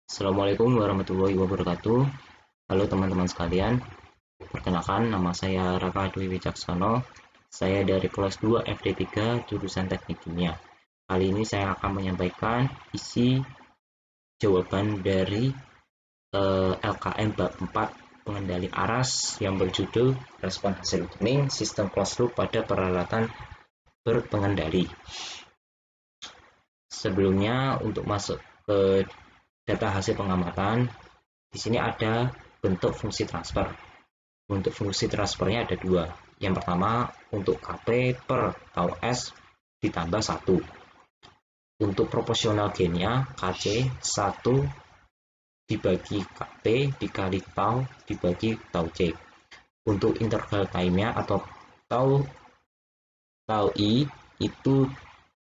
Assalamualaikum warahmatullahi wabarakatuh. Halo teman-teman sekalian, perkenalkan nama saya Raka Dwi Wicaksono. Saya dari kelas 2 FD3 jurusan Teknik Kimia. Kali ini saya akan menyampaikan isi jawaban dari LKM bab 4 pengendali aras yang berjudul respon hasil tuning sistem closed loop pada peralatan berpengendali. Sebelumnya untuk masuk ke data hasil pengamatan, di sini ada bentuk fungsi transfer. Untuk fungsi transfernya ada dua. Yang pertama untuk Kp per tau S ditambah 1. Untuk proporsional gainnya Kc 1 dibagi Kp dikali tau dibagi tau C. Untuk interval time-nya atau tau I itu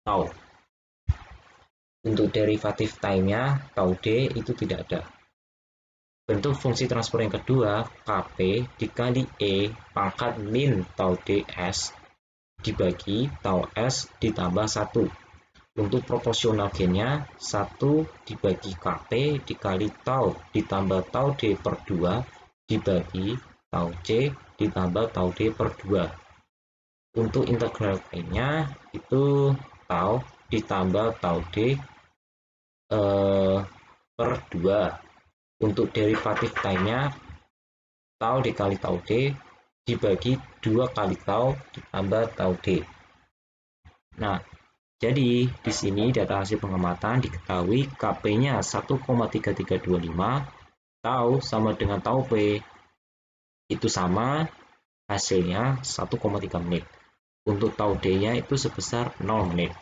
tau. Untuk derivatif time-nya tau D itu tidak ada. Bentuk fungsi transfer yang kedua, Kp dikali E pangkat min tau ds dibagi tau S ditambah 1. Untuk proporsional gainnya 1 dibagi Kp dikali tau ditambah tau D per 2 dibagi tau C ditambah tau D per 2. Untuk integral gainnya itu tau ditambah tau D per 2. Untuk derivatif time-nya tau dikali tau D dibagi 2 kali tau ditambah tau D. Nah, jadi di sini data hasil pengamatan diketahui Kp-nya 1,3325, tau sama dengan tau P itu sama, hasilnya 1,3 menit. Untuk tau D-nya itu sebesar 0 menit.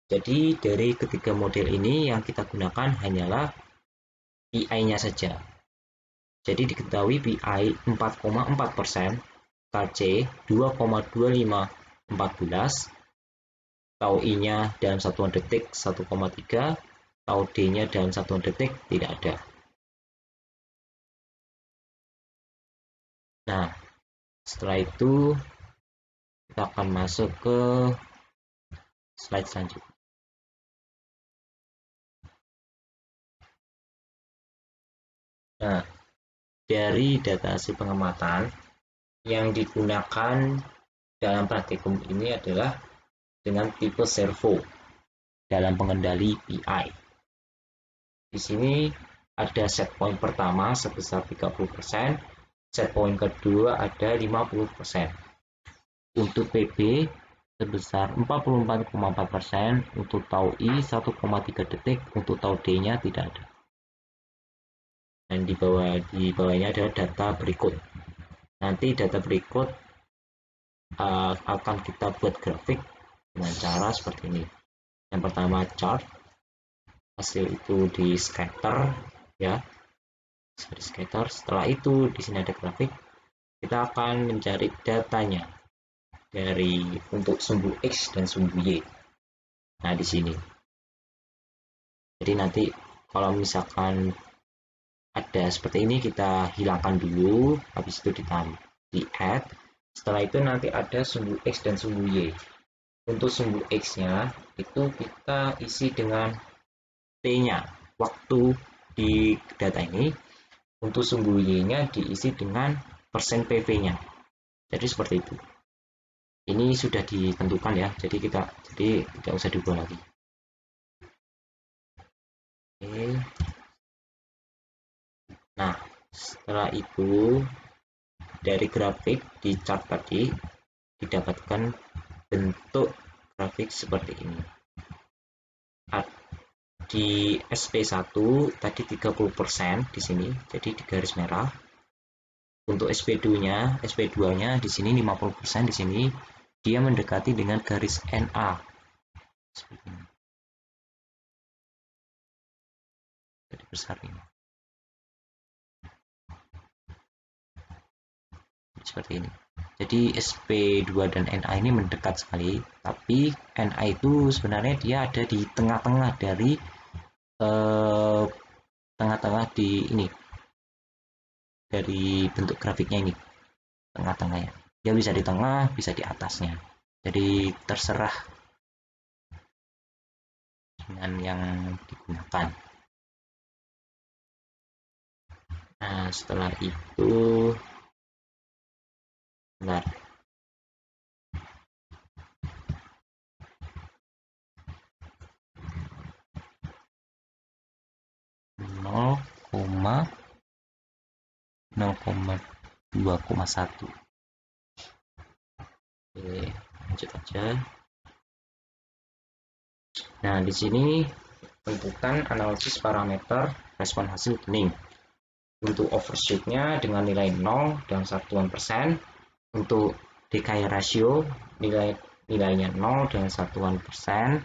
Jadi dari ketiga model ini yang kita gunakan hanyalah PI-nya saja. Jadi diketahui PI 4,4%, Kc 2,2514, tau I-nya dalam satuan detik 1,3, tau D-nya dalam satuan detik tidak ada. Nah, setelah itu kita akan masuk ke slide selanjutnya. Nah, dari data hasil pengamatan yang digunakan dalam praktikum ini adalah dengan tipe servo dalam pengendali PI. Di sini ada set point pertama sebesar 30%, set point kedua ada 50%. Untuk PB sebesar 44,4%, untuk tau I 1,3 detik, untuk tau D-nya tidak ada. Dan di bawahnya ada data berikut. Nanti data berikut akan kita buat grafik dengan cara seperti ini. Yang pertama chart, hasil itu di scatter ya, di scatter. Setelah itu di sini ada grafik, kita akan mencari datanya dari untuk sumbu X dan sumbu Y. Nah di sini. Jadi nanti kalau misalkan ada seperti ini kita hilangkan dulu, habis itu di add. Setelah itu nanti ada sumbu X dan sumbu Y. Untuk sumbu X-nya itu kita isi dengan T-nya, waktu di data ini. Untuk sumbu Y-nya diisi dengan persen PV-nya. Jadi seperti itu. Ini sudah ditentukan ya, jadi tidak usah diubah lagi. Oke. Nah, setelah itu dari grafik di chart tadi didapatkan bentuk grafik seperti ini. Di SP1 tadi 30% di sini, jadi di garis merah. Untuk SP2-nya di sini 50%, di sini dia mendekati dengan garis NA. Seperti ini. Jadi besar ini. Seperti ini. Jadi SP2 dan NA ini mendekat sekali, tapi NA itu sebenarnya dia ada di tengah-tengah dari tengah-tengah di ini, dari bentuk grafiknya ini, tengah-tengahnya. Dia bisa di tengah, bisa di atasnya. Jadi terserah dengan yang digunakan. Nah, setelah itu bentar, 0,2,1. Oke, lanjut aja. Nah, di sini tentukan analisis parameter respon hasil tuning. Untuk overshoot-nya dengan nilai 0 dalam satuan persen. Untuk decay ratio nilainya 0 dalam satuan persen.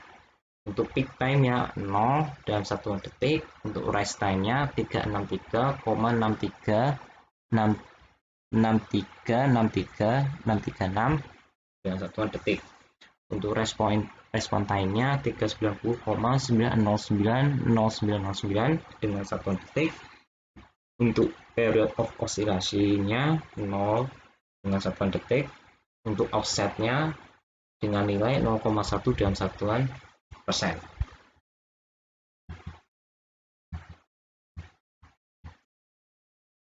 Untuk peak time-nya 0 dalam satuan detik. Untuk rise time-nya 363,636 dalam satuan detik. Untuk respon time-nya 390,9090909 dengan satuan detik. Untuk period of oscillation-nya 0 dengan satuan detik. Untuk offset-nya dengan nilai 0,1 dalam satuan persen.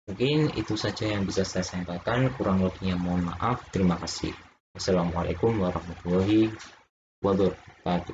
Mungkin itu saja yang bisa saya sampaikan, kurang lebihnya mohon maaf. Terima kasih. Wassalamualaikum warahmatullahi wabarakatuh.